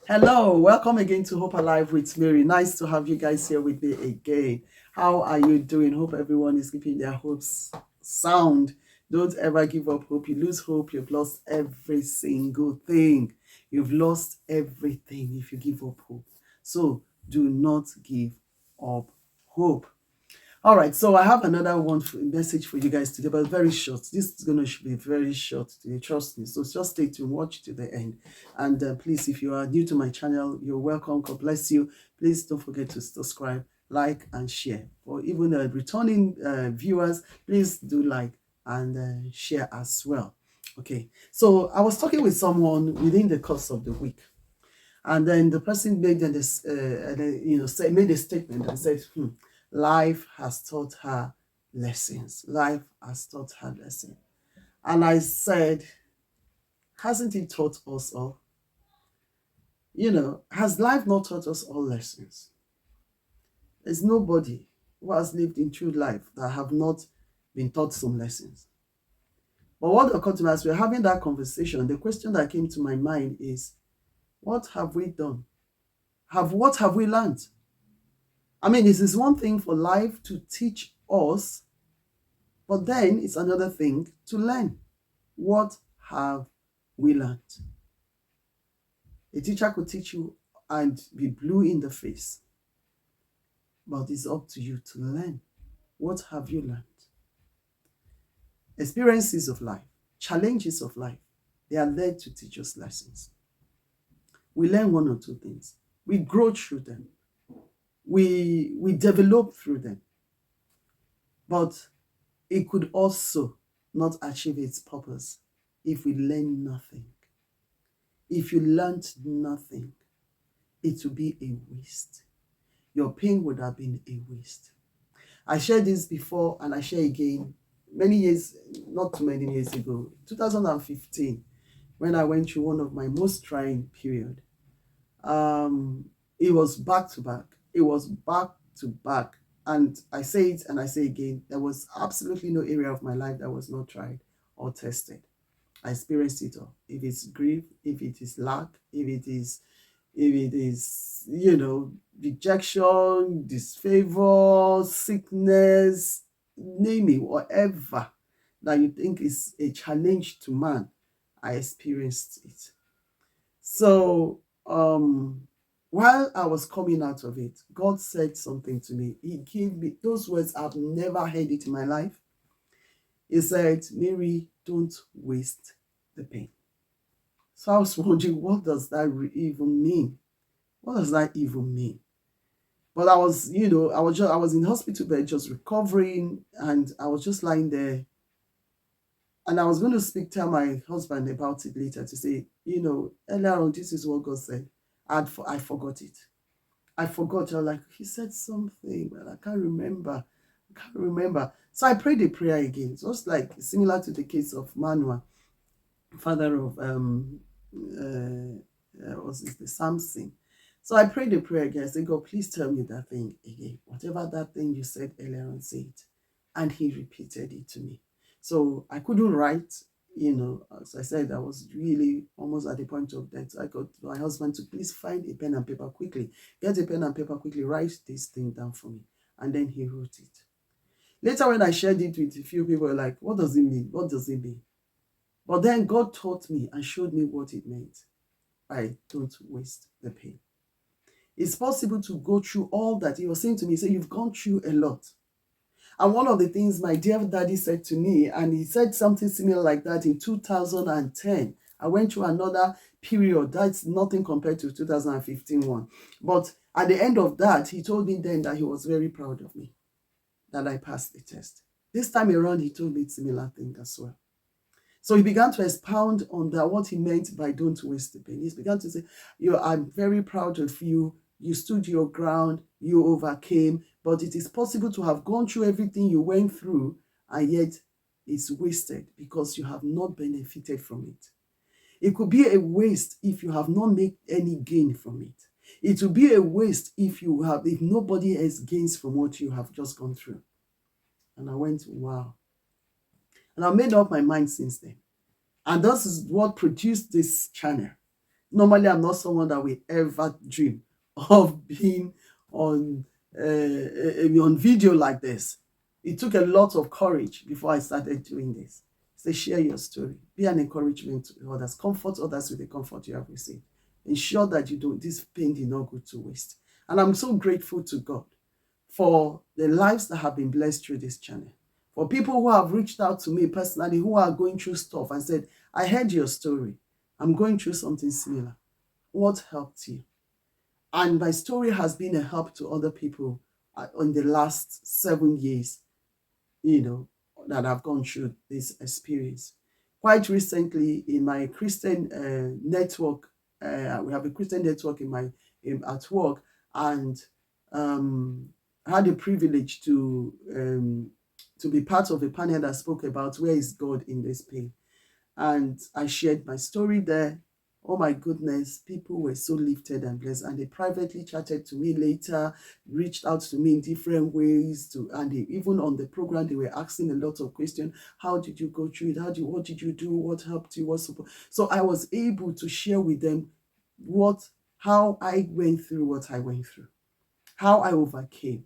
Hello, welcome again to Hope Alive with Mary. Nice to have you guys here with me again. How are you doing? Hope everyone is keeping their hopes sound. Don't ever give up hope. You lose hope, you've lost every single thing. You've lost everything if you give up hope. So do not give up hope. All right, so I have another message for you guys today, but very short. This is going to be very short today, trust me. So just stay tuned, watch to the end. And please, if you are new to my channel, you're welcome. God bless you. Please don't forget to subscribe, like, and share. For even returning viewers, please do like and share as well. Okay, so I was talking with someone within the course of the week, and then the person made this, made a statement and said, life has taught her lessons. Life has taught her lessons. And I said, hasn't it taught us all? Has life not taught us all lessons? There's nobody who has lived in true life that have not been taught some lessons. But what occurred to me as we're having that conversation, the question that came to my mind is, what have we done? What have we learned? I mean, this is one thing for life to teach us, but then it's another thing to learn. What have we learned? A teacher could teach you and be blue in the face, but it's up to you to learn. What have you learned? Experiences of life, challenges of life, they are there to teach us lessons. We learn one or two things. We grow through them. We develop through them. But it could also not achieve its purpose if we learn nothing. If you learned nothing, it would be a waste. Your pain would have been a waste. I shared this before and I share again many years, not too many years ago, 2015, when I went through one of my most trying period. It was back to back. It was back to back. And I say it and I say again, there was absolutely no area of my life that was not tried or tested. I experienced it all. If it's grief, if it is lack, if it is, rejection, disfavor, sickness, name it, whatever that you think is a challenge to man, I experienced it. So, while I was coming out of it, God said something to me. He gave me those words. I've never heard it in my life. He said, Mary, don't waste the pain. So I was wondering, what does that even mean? What does that even mean? But I was, I was in hospital bed just recovering, and I was just lying there. And I was going to tell my husband about it later to say, earlier on, this is what God said. I forgot it. I forgot. I was like, he said something, but I can't remember. So I prayed a prayer again. Just like similar to the case of Manoah, father of was it the Samson. So I prayed a prayer again. I said, God, please tell me that thing again. Whatever that thing you said earlier on, say it. And he repeated it to me. So I couldn't write, as I said, I was really almost at the point of death. I got my husband to please find a pen and paper quickly. Get a pen and paper quickly, write this thing down for me. And then he wrote it. Later when I shared it with a few people, like, what does it mean? What does it mean? But then God taught me and showed me what it meant. I don't waste the pain. It's possible to go through all that. He was saying to me, so you've gone through a lot. And one of the things my dear daddy said to me, and he said something similar like that in 2010. I went through another period. That's nothing compared to 2015 one. But at the end of that, he told me then that he was very proud of me, that I passed the test. This time around, he told me a similar thing as well. So he began to expound on that, what he meant by don't waste the pain. He began to say, I'm very proud of you. You stood your ground. You overcame. But it is possible to have gone through everything you went through, and yet it's wasted because you have not benefited from it. It could be a waste if you have not made any gain from it. It will be a waste if nobody else gains from what you have just gone through. And I went, wow. And I made up my mind since then. And this is what produced this channel. Normally, I'm not someone that will ever dream of being on on video like this. It took a lot of courage before I started doing this. Say, share your story. Be an encouragement to others. Comfort others with the comfort you have received. Ensure that you don't, this pain did not go to waste. And I'm so grateful to God for the lives that have been blessed through this channel. For people who have reached out to me personally, who are going through stuff and said, I heard your story. I'm going through something similar. What helped you? And my story has been a help to other people in the last 7 years, that I've gone through this experience. Quite recently, in my Christian network, we have a Christian network at work, and I had the privilege to be part of a panel that spoke about where is God in this pain. And I shared my story there. Oh my goodness, people were so lifted and blessed, and they privately chatted to me later, reached out to me in different ways, and even on the program, they were asking a lot of questions. How did you go through it? What did you do? What helped you? So I was able to share with them how I went through what I went through, how I overcame.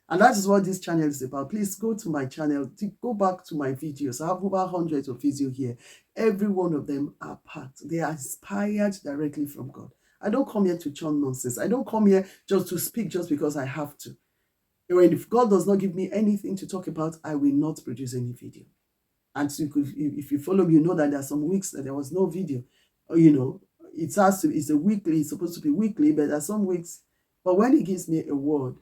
And that is what this channel is about. Please go to my channel, go back to my videos. I have over hundreds of videos here. Every one of them are packed. They are inspired directly from God. I don't come here to churn nonsense. I don't come here just to speak just because I have to. And if God does not give me anything to talk about, I will not produce any video. And so if you follow me, you know that there are some weeks that there was no video. It's supposed to be weekly, but there are some weeks. But when He gives me a word,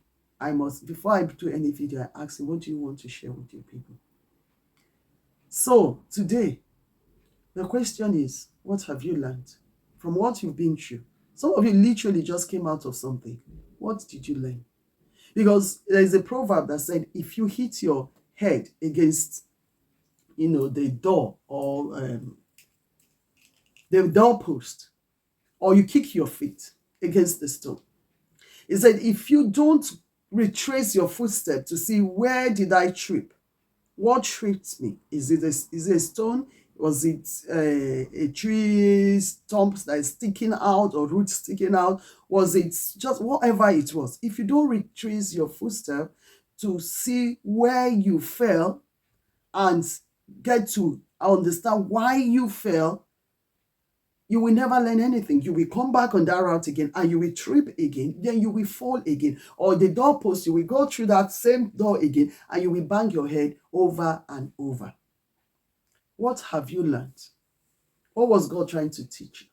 before I do any video, I ask Him, what do you want to share with your people? So today, the question is, what have you learned from what you've been through? Some of you literally just came out of something. What did you learn? Because there is a proverb that said, if you hit your head against, the door or the doorpost, or you kick your feet against the stone, it said, if you don't retrace your footstep to see where did I trip, what tripped me? Is it a stone? Was it a tree stump that is sticking out or roots sticking out? Was it just whatever it was? If you don't retrace your footstep to see where you fell and get to understand why you fell, you will never learn anything. You will come back on that route again and you will trip again. Then you will fall again. Or the doorpost, you will go through that same door again and you will bang your head over and over. What have you learned? What was God trying to teach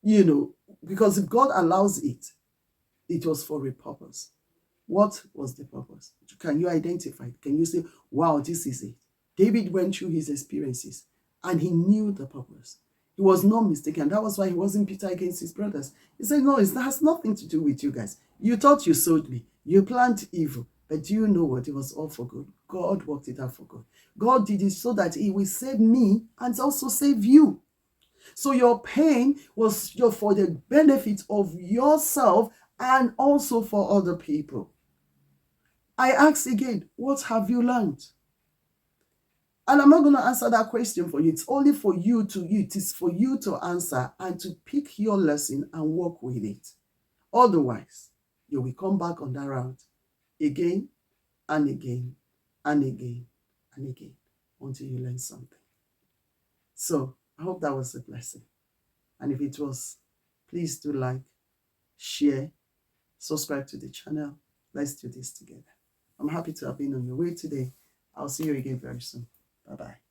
you? Because if God allows it, it was for a purpose. What was the purpose? Can you identify it? Can you say, wow, this is it? David went through his experiences and he knew the purpose. He was not mistaken. That was why he wasn't bitter against his brothers. He said, no, it has nothing to do with you guys. You thought you sold me. You planned evil. But do you know what? It was all for good. God worked it out for good. God did it so that He will save me and also save you. So your pain was for the benefit of yourself and also for other people. I ask again, what have you learned? And I'm not going to answer that question for you. It's only for you it is for you to answer and to pick your lesson and work with it. Otherwise, you will come back on that route again and again and again and again until you learn something. So I hope that was a blessing. And if it was, please do like, share, subscribe to the channel. Let's do this together. I'm happy to have been on your way today. I'll see you again very soon. Bye-bye.